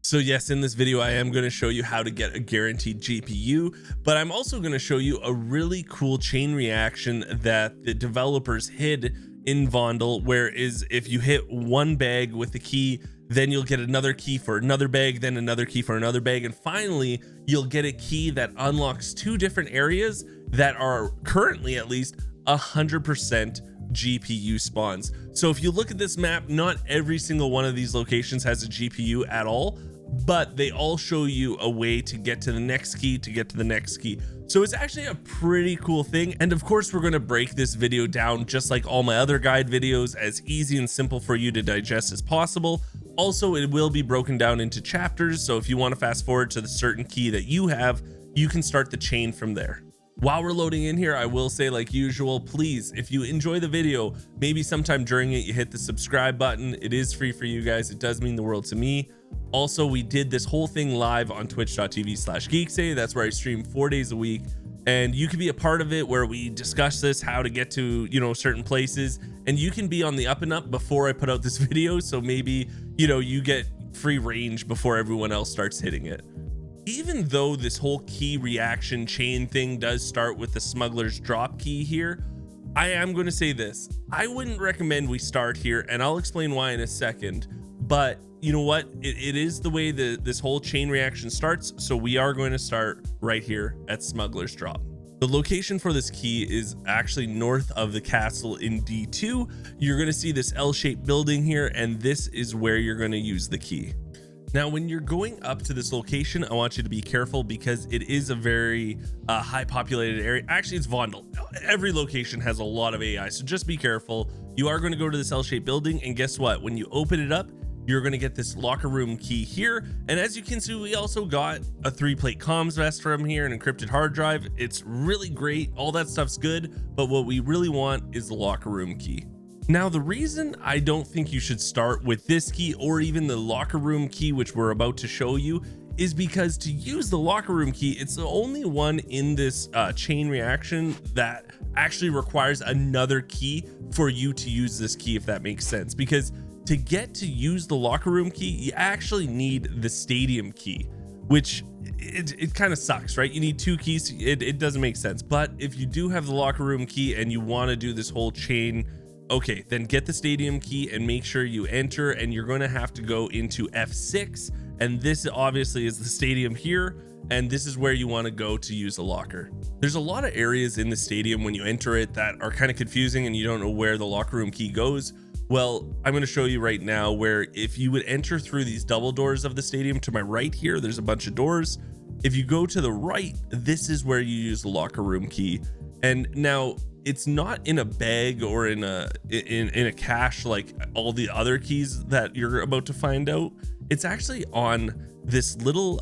So yes, in this video, I am going to show you how to get a guaranteed GPU, but I'm also going to show you a really cool chain reaction that the developers hid in Vondel, whereas if you hit one bag with the key, then you'll get another key for another bag, then another key for another bag, and finally you'll get a key that unlocks two different areas that are currently at least 100% GPU spawns. So if you look at this map, not every single one of these locations has a GPU at all, but they all show you a way to get to the next key, to get to the next key. So it's actually a pretty cool thing. And of course, we're going to break this video down just like all my other guide videos, as easy and simple for you to digest as possible. Also, it will be broken down into chapters, so if you want to fast forward to the certain key that you have, you can start the chain from there. While we're loading in here, I will say, like usual, please, if you enjoy the video, maybe sometime during it you hit the subscribe button. It is free for you guys. It does mean the world to me. Also, we did this whole thing live on twitch.tv/Geekseh. That's where I stream 4 days a week, and you can be a part of it, where we discuss this, how to get to, you know, certain places, and you can be on the up and up before I put out this video. So maybe, you know, you get free range before everyone else starts hitting it. Even though this whole key reaction chain thing does start with the Smugglers Drop Key here, I am going to say this: I wouldn't recommend we start here, and I'll explain why in a second. But you know what, it is the way this whole chain reaction starts, so we are going to start right here at Smugglers Drop. The location for this key is actually north of the castle in D2. You're going to see this L-shaped building here, and this is where you're going to use the key. Now, when you're going up to this location, I want you to be careful, because it is a very high populated area. Actually, it's Vondel. Every location has a lot of AI, so just be careful. You are going to go to this L-shaped building, and guess what? When you open it up, you're going to get this locker room key here. And as you can see, we also got a 3-plate comms vest from here, an encrypted hard drive. It's really great. All that stuff's good, but what we really want is the locker room key. Now, the reason I don't think you should start with this key or even the locker room key, which we're about to show you, is because to use the locker room key, it's the only one in this chain reaction that actually requires another key for you to use this key, if that makes sense. Because to get to use the locker room key, you actually need the stadium key, which it kind of sucks, right? You need two keys. It doesn't make sense. But if you do have the locker room key and you want to do this whole chain, okay, then get the stadium key and make sure you enter, and you're going to have to go into F6, and this obviously is the stadium here, and this is where you want to go to use a locker. There's a lot of areas in the stadium when you enter it that are kind of confusing and you don't know where the locker room key goes. Well, I'm going to show you right now where if you would enter through these double doors of the stadium to my right here, there's a bunch of doors. If you go to the right, this is where you use the locker room key. And now it's not in a bag or in a cache like all the other keys that you're about to find out. It's actually on this little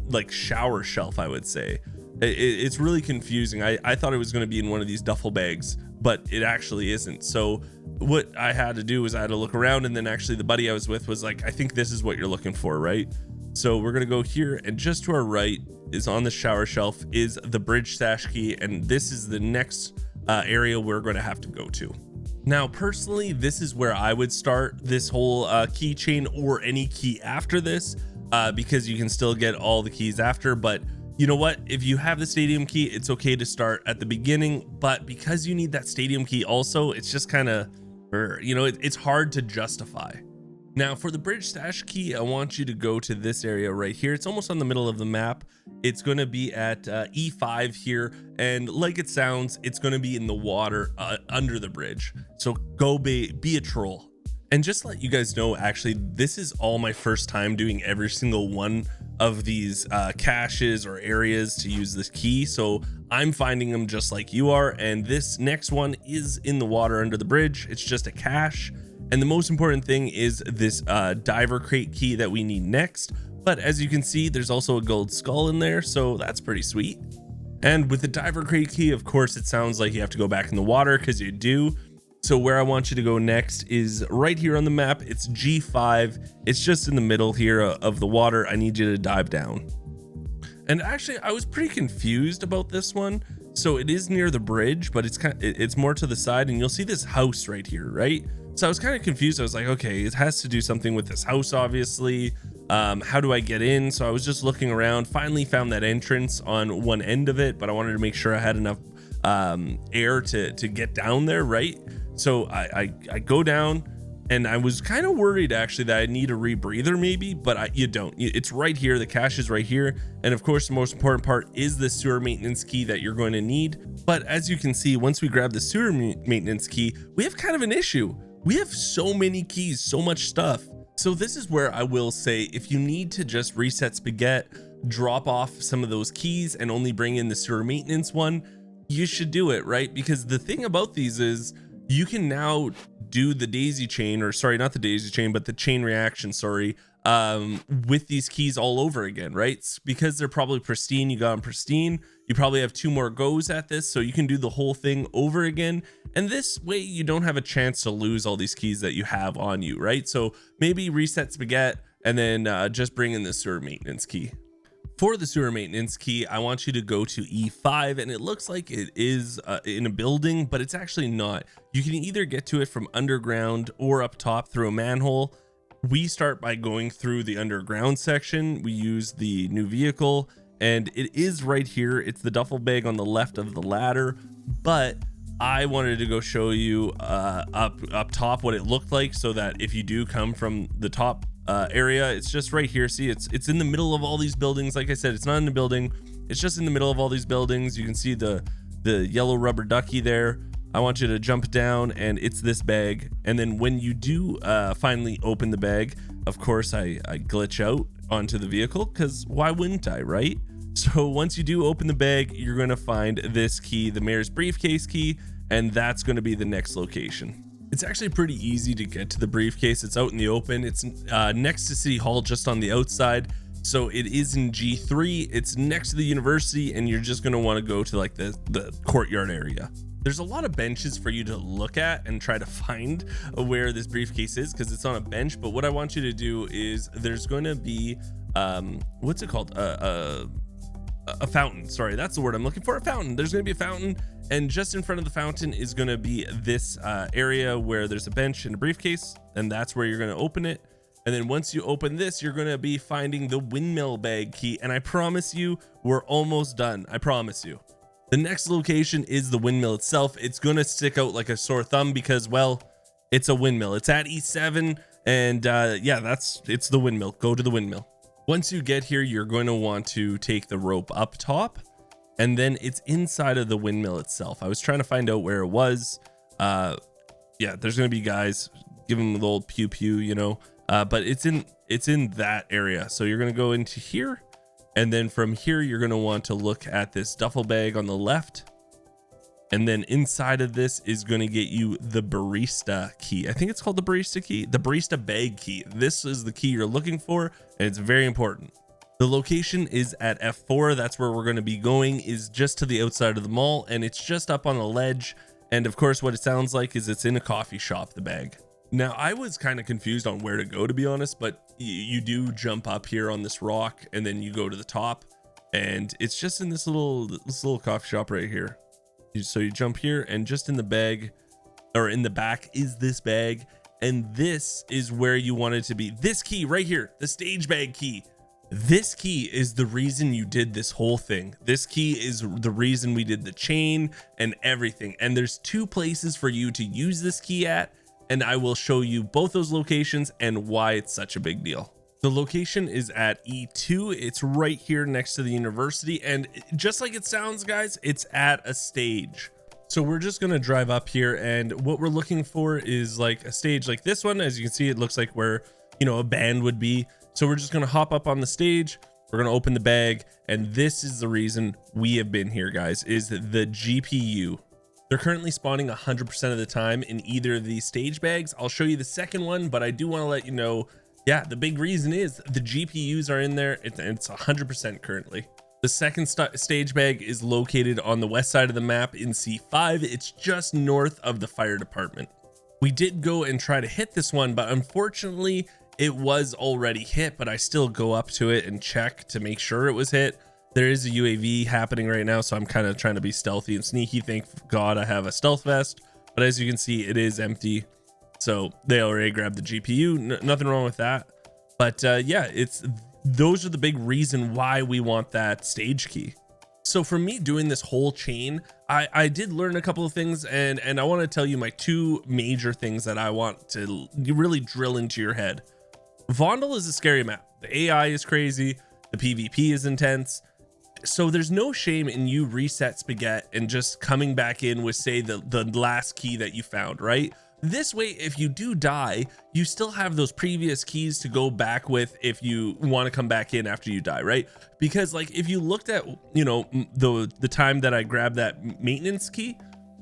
like shower shelf, I would say. It's really confusing. I thought it was going to be in one of these duffel bags, but it actually isn't. So what I had to do was I had to look around, and then actually the buddy I was with was like, I think this is what you're looking for, right? So we're going to go here, and just to our right is on the shower shelf is the bridge stash key, and this is the next area we're going to have to go to. Now, personally, this is where I would start this whole keychain, or any key after this, because you can still get all the keys after. But you know what? If you have the stadium key, it's okay to start at the beginning, but because you need that stadium key also, it's just kind of, you know, it's hard to justify. Now, for the bridge stash key, I want you to go to this area right here. It's almost on the middle of the map. It's going to be at E5 here, and like it sounds, it's going to be in the water under the bridge. So go be a troll. And just to let you guys know, actually, this is all my first time doing every single one of these caches or areas to use this key. So I'm finding them just like you are. And this next one is in the water under the bridge. It's just a cache. And the most important thing is this diver crate key that we need next. But as you can see, there's also a gold skull in there, so that's pretty sweet. And with the diver crate key, of course, it sounds like you have to go back in the water, because you do. So where I want you to go next is right here on the map. It's G5. It's just in the middle here of the water. I need you to dive down. And actually, I was pretty confused about this one. So it is near the bridge, but it's more to the side, and you'll see this house right here, right? So I was kind of confused. I was like, okay, it has to do something with this house, obviously. How do I get in? So I was just looking around, finally found that entrance on one end of it, but I wanted to make sure I had enough air to get down there, right? So I go down, and I was kind of worried actually that I need a rebreather maybe, but you don't. It's right here. The cache is right here. And of course, the most important part is the sewer maintenance key that you're going to need. But as you can see, once we grab the sewer maintenance key, we have kind of an issue. We have so many keys, so much stuff. So this is where I will say, if you need to just reset Spaghetti, drop off some of those keys and only bring in the sewer maintenance one, you should do it, right? Because the thing about these is you can now do the daisy chain, or sorry, not the daisy chain, but the chain reaction, sorry, with these keys all over again, right? It's because they're probably pristine, you got them pristine, you probably have 2 more goes at this, so you can do the whole thing over again. And this way you don't have a chance to lose all these keys that you have on you, right? So maybe reset Spaghetti and then just bring in the sewer maintenance key. For the sewer maintenance key, I want you to go to E5, and it looks like it is in a building, but it's actually not. You can either get to it from underground or up top through a manhole. We start by going through the underground section. We use the new vehicle, and it is right here. It's the duffel bag on the left of the ladder, but I wanted to go show you up top what it looked like, so that if you do come from the top area, it's just right here. See, it's in the middle of all these buildings. Like I said, it's not in the building, it's just in the middle of all these buildings. You can see the yellow rubber ducky there. I want you to jump down, and it's this bag. And then when you do finally open the bag, of course I glitch out onto the vehicle, because why wouldn't I, right? So once you do open the bag, you're going to find this key, the Mayor's Briefcase Key, and that's going to be the next location. It's actually pretty easy to get to the briefcase. It's out in the open. It's next to City Hall, just on the outside. So it is in G3. It's next to the university, and you're just going to want to go to like the courtyard area. There's a lot of benches for you to look at and try to find where this briefcase is, because it's on a bench. But what I want you to do is there's going to be what's it called, a fountain. Sorry, that's the word I'm looking for. A fountain. There's going to be a fountain, and just in front of the fountain is going to be this area where there's a bench and a briefcase, and that's where you're going to open it. And then once you open this, you're going to be finding the Windmill Bag Key, and I promise you, we're almost done. I promise you. The next location is the windmill itself. It's going to stick out like a sore thumb because, well, it's a windmill. It's at E7, and yeah, it's the windmill. Go to the windmill. Once you get here, you're going to want to take the rope up top, and then it's inside of the windmill itself. I was trying to find out where it was. Yeah, there's going to be guys, give them the old pew pew, you know, but it's in that area. So you're going to go into here, and then from here, you're going to want to look at this duffel bag on the left. And then inside of this is going to get you the Barista Key. I think it's called the Barista Key, the Barista Bag Key. This is the key you're looking for, and it's very important. The location is at F4. That's where we're going to be going, is just to the outside of the mall, and it's just up on a ledge. And of course, what it sounds like is it's in a coffee shop, the bag. Now, I was kind of confused on where to go, to be honest, but you do jump up here on this rock, and then you go to the top, and it's just in this little coffee shop right here. So you jump here, and just in the bag, or in the back, is this bag, and this is where you want it to be. This key right here, the stage bag key. This key is the reason you did this whole thing. This key is the reason we did the chain and everything. And there's 2 places for you to use this key at, and I will show you both those locations and why it's such a big deal. The location is at E2. It's right here next to the university, and just like it sounds, guys, it's at a stage. So we're just going to drive up here, and what we're looking for is like a stage like this one. As you can see, it looks like where, you know, a band would be. So we're just going to hop up on the stage. We're going to open the bag, and this is the reason we have been here, guys, is the GPU. They're currently spawning 100% of the time in either of these stage bags. I'll show you the second one, but I do want to let you know, yeah, the big reason is the GPUs are in there. It's 100% currently. The second stage bag is located on the west side of the map in C5. It's just north of the fire department. We did go and try to hit this one, but unfortunately it was already hit, but I still go up to it and check to make sure it was hit. There is a UAV happening right now, so I'm kind of trying to be stealthy and sneaky. Thank God I have a stealth vest, but as you can see, it is empty. So they already grabbed the GPU. Nothing wrong with that. But yeah, those are the big reason why we want that stage key. So for me doing this whole chain, I did learn a couple of things, and I want to tell you my two major things that I want to really drill into your head. Vondel is a scary map. The AI is crazy. The PvP is intense. So there's no shame in you reset Spaghetti and just coming back in with, say, the last key that you found, right? This way, if you do die, you still have those previous keys to go back with if you want to come back in after you die, right? Because like if you looked at, you know, the time that I grabbed that maintenance key,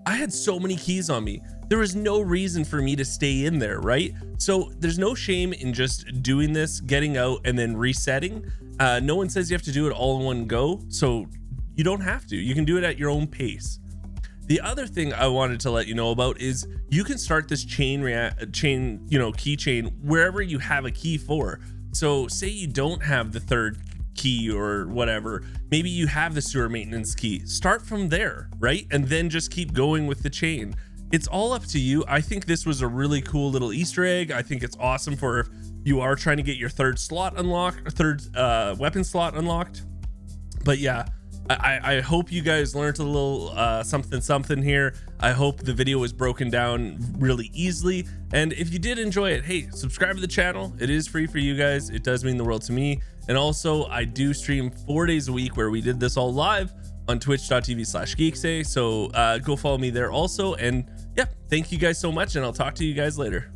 I had so many keys on me. There was no reason for me to stay in there, right? So there's no shame in just doing this, getting out and then resetting. No one says you have to do it all in one go, so you don't have to. You can do it at your own pace. The other thing I wanted to let you know about is you can start this chain, you know, keychain wherever you have a key for. So say you don't have the third key or whatever, maybe you have the sewer maintenance key. Start from there, right? And then just keep going with the chain. It's all up to you. I think this was a really cool little Easter egg. I think it's awesome for if you are trying to get your third slot unlocked, or third weapon slot unlocked. But yeah, I hope you guys learned a little something here. I hope the video was broken down really easily. And if you did enjoy it, hey, subscribe to the channel. It is free for you guys. It does mean the world to me. And also I do stream 4 days a week where we did this all live on twitch.tv/Geekseh. So go follow me there also. And yeah, thank you guys so much, and I'll talk to you guys later.